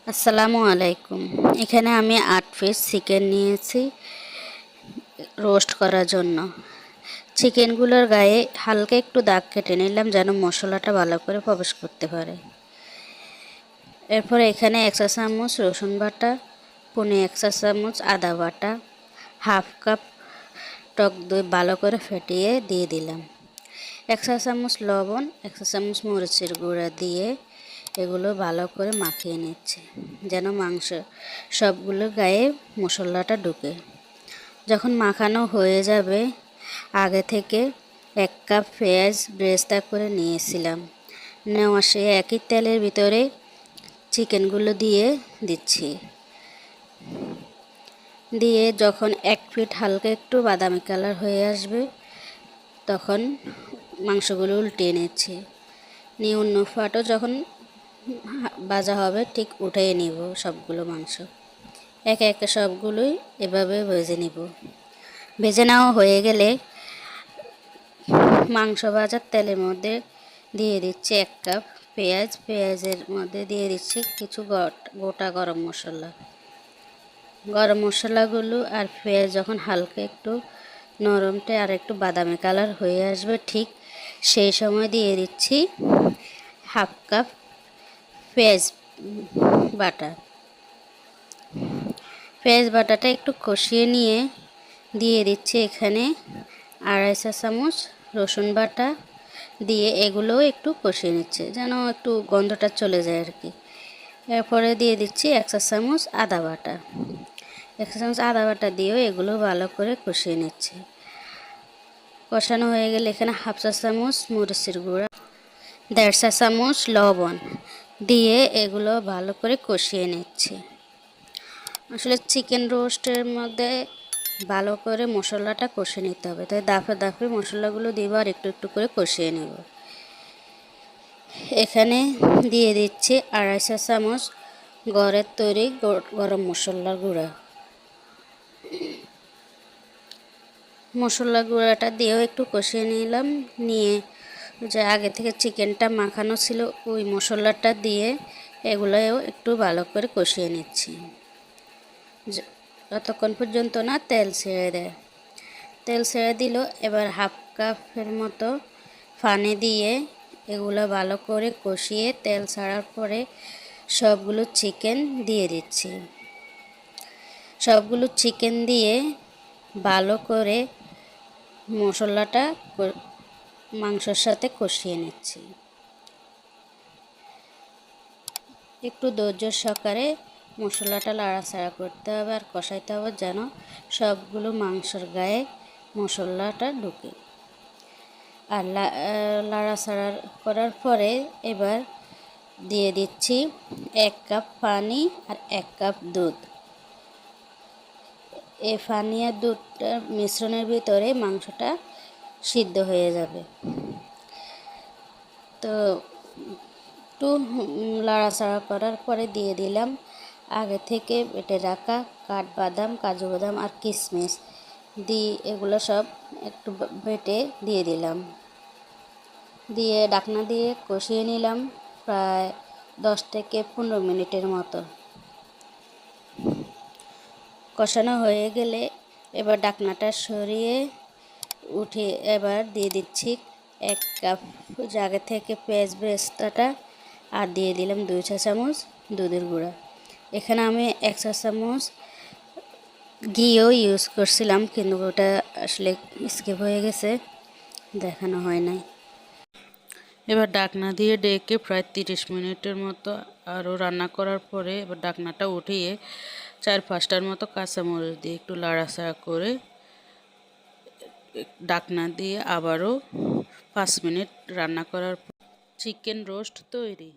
আসসালামু আলাইকুম। এখানে আমি ৮ পিস চিকেন নিয়েছি রোস্ট করার জন্য। চিকেনগুলোর গায়ে হালকা একটু দাগ কেটে নিলাম যেন মশলাটা ভালো করে প্রবেশ করতে পারে। এরপর এখানে ১ চা চামচ রসুন বাটা, পৌনে ১ চা চামচ আদা বাটা, হাফ কাপ টক দই ভালো করে ফেটিয়ে দিয়ে দিলাম। ১ চা চামচ লবণ, ১ চা চামচ মরিচের গুঁড়া দিয়ে এগুলো ভালো করে মাখিয়ে নিচ্ছে যেন মাংস সবগুলো গায়ে মশলাটা ঢুকে। যখন মাখানো হয়ে যাবে আগে থেকে ১ কাপ পেঁয়াজ বেরেস্তা করে নিয়েছিলাম। নেওয়া সে একই তেলের ভিতরে চিকেনগুলো দিয়ে দিচ্ছি। দিয়ে যখন ১ পিঠ হালকা একটু বাদামি কালার হয়ে আসবে তখন মাংসগুলো উল্টিয়ে নিচ্ছি। নিয়ে অন্য পাটও যখন ভাজা হবে ঠিক উঠিয়ে নিব সবগুলো মাংস। একে একে সবগুলোই এভাবে ভেজে নিব। ভেজে নেওয়া হয়ে গেলে মাংস ভাজার তেলের মধ্যে দিয়ে দিচ্ছি ১ কাপ পেঁয়াজ। পেঁয়াজের মধ্যে দিয়ে দিচ্ছি কিছু গোটা গরম মশলা। গরম মশলাগুলো আর পেঁয়াজ যখন হালকা একটু নরমটে আর একটু বাদামি কালার হয়ে আসবে ঠিক সেই সময় দিয়ে দিচ্ছি হাফ কাপ পেঁয়াজ বাটা। পেঁয়াজ বাটাটা একটু কষিয়ে নিয়ে দিয়ে দিচ্ছি এখানে ২.৫ চা চামচ রসুন বাটা দিয়ে এগুলোও একটু কষিয়ে নিচ্ছে যেন একটু গন্ধটা চলে যায় আর কি। এরপরে দিয়ে দিচ্ছি ১ চা চামচ আদা বাটা। ১ চা চামচ আদা বাটা দিয়েও এগুলো ভালো করে কষিয়ে নিচ্ছে। কষানো হয়ে গেলে এখানে হাফ চা চামচ মরিচের গুঁড়া, ১.৫ চা চামচ লবণ দিয়ে এগুলো ভালো করে কষিয়ে নিচ্ছি। আসলে চিকেন রোস্টের মধ্যে ভালো করে মশলাটা কষিয়ে নিতে হবে, তাই দাফে দাফে মশলাগুলো দিব আর একটু একটু করে কষিয়ে নেব। এখানে দিয়ে দিচ্ছি ২.৫ চা চামচ ঘরের তৈরি গরম মশলার গুঁড়া। মশলা গুঁড়াটা দিয়েও একটু কষিয়ে নিলাম। নিয়ে যে আগে থেকে চিকেনটা মাখানো ছিল ওই মশলাটা দিয়ে এগুলোও একটু ভালো করে কষিয়ে নিচ্ছি যতক্ষণ পর্যন্ত না তেল ছেড়ে দেয়। তেল ছেড়ে দিল। এবার হাফ কাপের মতো পানি দিয়ে এগুলো ভালো করে কষিয়ে তেল ছাড়ার পরে সবগুলো চিকেন দিয়ে দিচ্ছি। সবগুলো চিকেন দিয়ে ভালো করে মশলাটা মাংসের সাথে কষিয়ে নিচ্ছি। একটু ধৈর্য সহকারে মশলাটা লাড়াচাড়া করতে হবে আর কষাইতে হবে যেন সবগুলো মাংসের গায়ে মশলাটা ঢুকে। আর লাড়াচাড়া করার পরে এবার দিয়ে দিচ্ছি ১ কাপ পানি আর ১ কাপ দুধ। এই পানি আর দুধটার মিশ্রণের ভিতরে মাংসটা সিদ্ধ হয়ে যাবে। তো একটু লাড়াচাড়া করার পরে দিয়ে দিলাম আগে থেকে বেটে রাখা কাঠবাদাম, কাজু বাদাম আর কিশমিশ দিয়ে এগুলো সব একটু বেটে দিয়ে দিলাম। দিয়ে ঢাকনা দিয়ে কষিয়ে নিলাম প্রায় ১০ থেকে ১৫ মিনিটের মতো। কষানো হয়ে গেলে এবার ঢাকনাটা সরিয়ে উঠিয়ে এবার দিয়ে দিচ্ছি ১ কাপ আগে থেকে পেঁয়াজ বেরেস্তাটা আর দিয়ে দিলাম ২ চা চামচ দুধের গুঁড়া। এখানে আমি ১ চা চামচ ঘিও ইউজ করছিলাম কিন্তু ওটা আসলে স্কিপ হয়ে গেছে, দেখানো হয় নাই। এবার ঢাকনা দিয়ে ডেকে প্রায় ৩০ মিনিটের মতো আরও রান্না করার পরে এবার ঢাকনাটা উঠিয়ে ৪-৫টার মতো কাঁচামরিচ দিয়ে একটু লাড়াচাড়া করে ঢাকনা দিয়ে আবারও ৫ মিনিট রান্না করার পর চিকেন রোস্ট তৈরি।